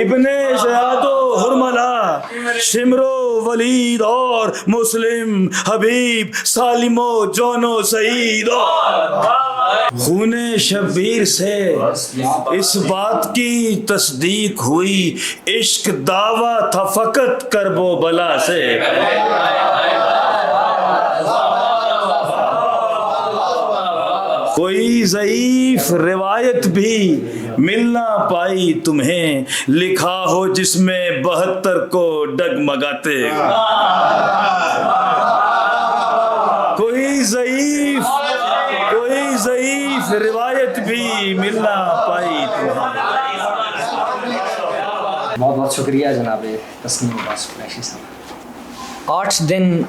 ابن زیاد و حرملہ، شمر و ولید اور مسلم، حبیب، سالم و جون و سعید خون شبیر سے اس بات کی تصدیق ہوئی، عشق دعویٰ تھا فقط کرب و بلا سے۔ کوئی ضعیف روایت بھی مل نہ پائی تمہیں، لکھا ہو جس میں 72 کو ڈگمگاتے۔ کوئی ضعیف روایت بھی مل نہ پائی تمہیں۔ بہت بہت شکریہ جناب تسنیم عباس قریشی صاحب۔ 8 دن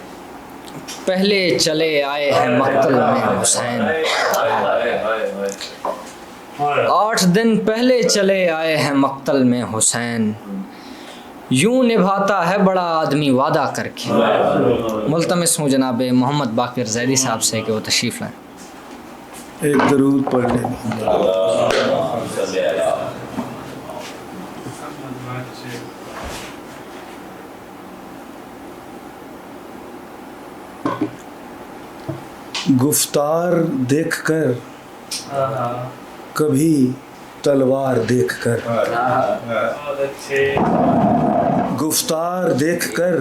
پہلے چلے آئے ہیں مقتل میں حسین، 8 دن پہلے چلے آئے ہیں مقتل میں حسین، یوں نبھاتا ہے بڑا آدمی وعدہ کر کے۔ ملتمس ہوں جناب محمد باقر زیدی صاحب سے کہ وہ تشریف لائیں۔ ایک درود پڑھ لیں۔ گفتار دیکھ کر کبھی تلوار دیکھ کر، گفتار دیکھ کر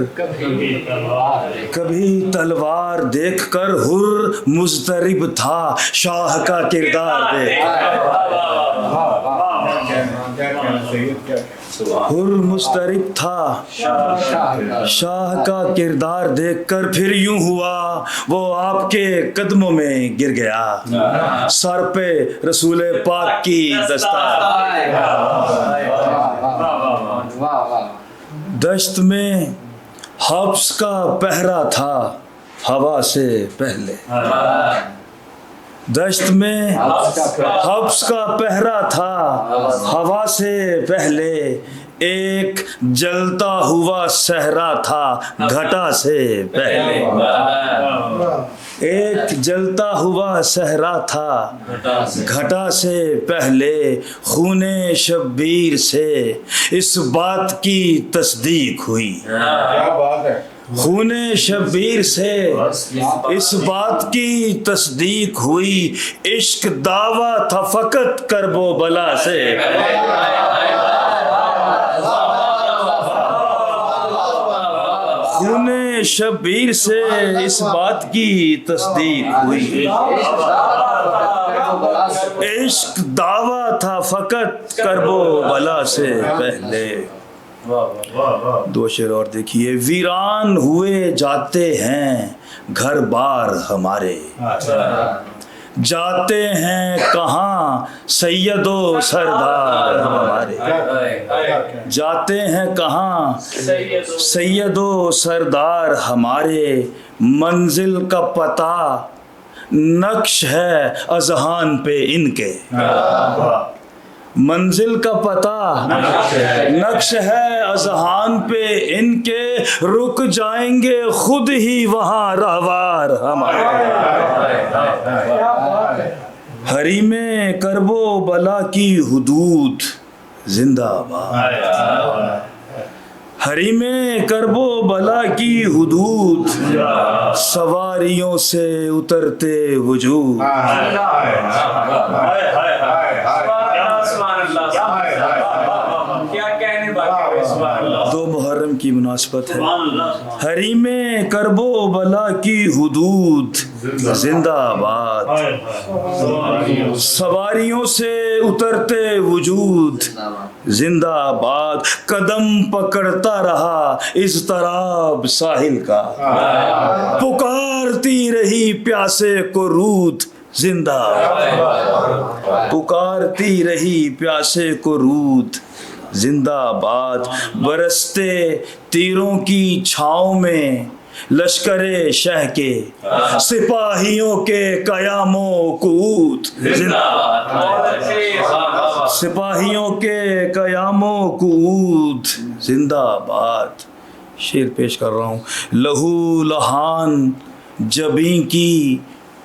کبھی تلوار دیکھ کر، حر مضطرب تھا شاہ کا کردار دیکھ حر مضطرب تھا شاہ کا کردار دیکھ کر، پھر یوں ہوا وہ آپ کے قدموں میں گر گیا، سر پہ رسول پاک کی دستار۔ دشت میں حبس کا پہرا تھا ہوا سے پہلے، دشت میں حبس کا پہرا تھا ہوا سے پہلے، ایک جلتا ہوا صحرا تھا گھٹا سے پہلے، ایک جلتا ہوا صحرا تھا گھٹا سے پہلے، خون شبیر سے اس بات کی تصدیق ہوئی، خون شبیر سے اس بات کی تصدیق ہوئی، عشق دعویٰ تھا فقط کرب و بلا سے۔ خون شبیر سے اس بات کی تصدیق ہوئی، عشق دعویٰ تھا فقط کرب و بلا سے پہلے۔ دو شعر اور دیکھیے۔ ویران ہوئے جاتے ہیں گھر بار ہمارے، جاتے ہیں کہاں سید و سردار ہمارے، جاتے ہیں کہاں سید و سردار ہمارے، منزل کا پتہ نقش ہے اذہان پہ ان کے، منزل کا پتہ نقش ہے اذہان پہ ان کے، رک جائیں گے خود ہی وہاں رہوار ہمارے۔ حریم کرب و بلا کی حدود زندہ باد، حریم کرب و بلا کی حدود سواریوں سے اترتے وجود، دو محرم کی مناسبت ہے۔ حریم کرب و بلا کی حدود زندہ آباد، سواریوں سے اترتے وجود زندہ آباد، قدم پکڑتا رہا اضطراب ساحل کا، پکارتی رہی پیاسے کو رود زندہ آباد، پکارتی رہی پیاسے کو رود زندہ آباد، برستے تیروں کی چھاؤں میں لشکر شہ کے سپاہیوں کے قیام و قعود زندہ آباد، سپاہیوں کے قیام و قعود زندہ آباد۔ شعر پیش کر رہا ہوں۔ لہو لہان جبیں کی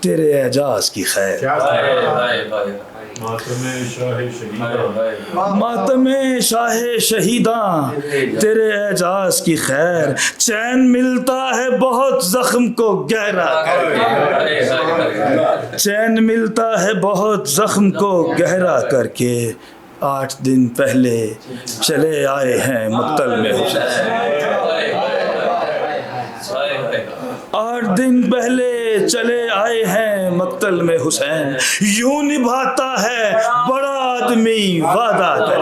تیرے اعجاز کی خیر. ماتم شاہ شہیداں تیرے اعجاز کی خیر. چین ملتا ہے بہت زخم کو گہرا کر کے. چین ملتا ہے بہت زخم کو گہرا کر کے. 8 دن پہلے چلے آئے ہیں مقتل میں حسین. 8 دن پہلے چلے آئے ہیں مقتل میں حسین. یوں نبھاتا ہے بڑا آدمی وعدہ کر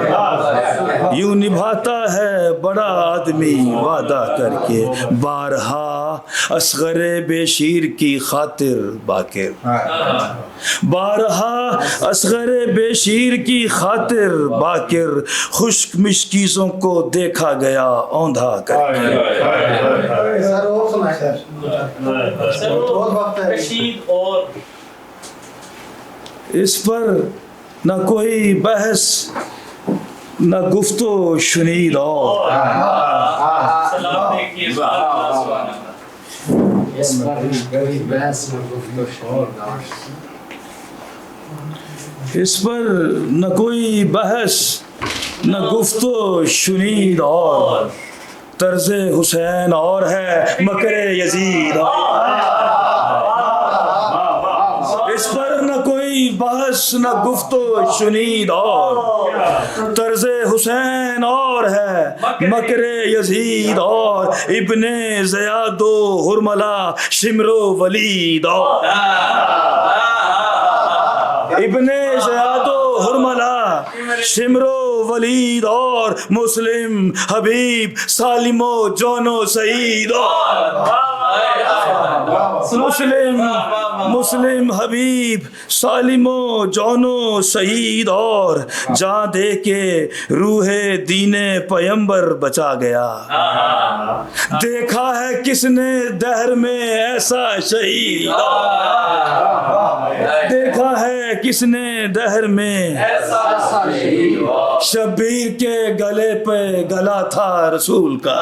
کے. یوں نبھاتا ہے بڑا آدمی وعدہ کر کے. بارہا اصغر بے شیر کی خاطر باقر. بارہا اصغر بے شیر کی خاطر باقر. خشک مشکیزوں کو دیکھا گیا اوندھا کر کے. اس پر نہ کوئی بحث نہ گفت و شنید اور. اس پر نہ کوئی بحث نہ گفت و شنید اور. طرز حسین اور ہے مکر یزید اور. اس پر نہ کوئی بحث نہ گفت و شنید اور. طرز حسین اور ہے مکر یزید اور. ابن زیاد و حرملہ شمر و ولید اور. ابن زیاد و حرملہ شمر و ولید اور. مسلم حبیب سالم و جون و سعید اور. مسلم حبیب سالم و جون و سعید اور. جاں دے کے روح دین پیمبر بچا گیا. دیکھا ہے کس نے دہر میں ایسا شہید. دیکھا ہے کس نے دہر میں شبیر کے گلے پہ گلا تھا رسول کا.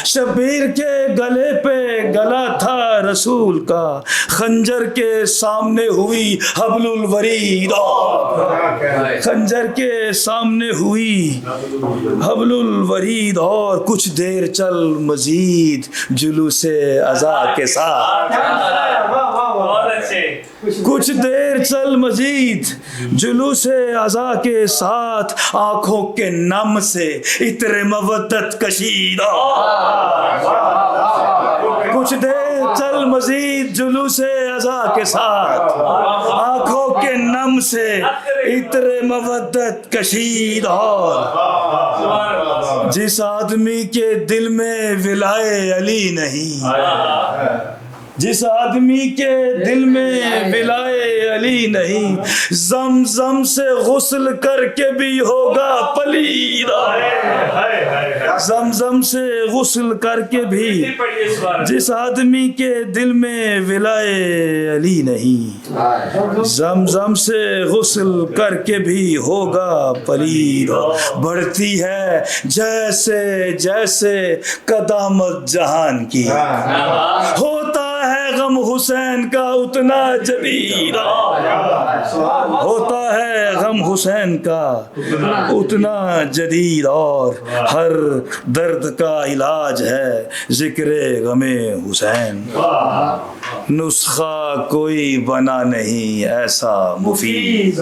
شبیر کے گلے پہ گلا تھا رسول کا. خنجر کے سامنے ہوئی حبل الورید اور. خنجر کے سامنے ہوئی حبل الورید اور. کچھ دیر چل مزید جلوس عزا کے ساتھ. کچھ دیر چل مزید جلوس عزا کے ساتھ. آنکھوں کے نم سے عطر مودت کشید. کچھ دیر چل مزید جلوس عزا کے ساتھ. آنکھوں کے نم سے عطر مودت کشید اور. جس آدمی کے دل میں ولائے علی نہیں. جس آدمی کے دل میں ولائے علی نہیں. زمزم سے غسل کر کے بھی ہوگا پلید. زمزم سے غسل کر کے بھی. جس آدمی کے دل میں ولائے علی نہیں. زمزم سے غسل کر کے بھی ہوگا پلید. بڑھتی ہے جیسے جیسے قدامت جہان کی. ہوتا ہے غم حسین کا اتنا جدید. ہوتا ہے غم حسین کا اتنا جدید اور. ہر درد کا علاج ہے ذکر غم حسین. نسخہ کوئی بنا نہیں ایسا مفید.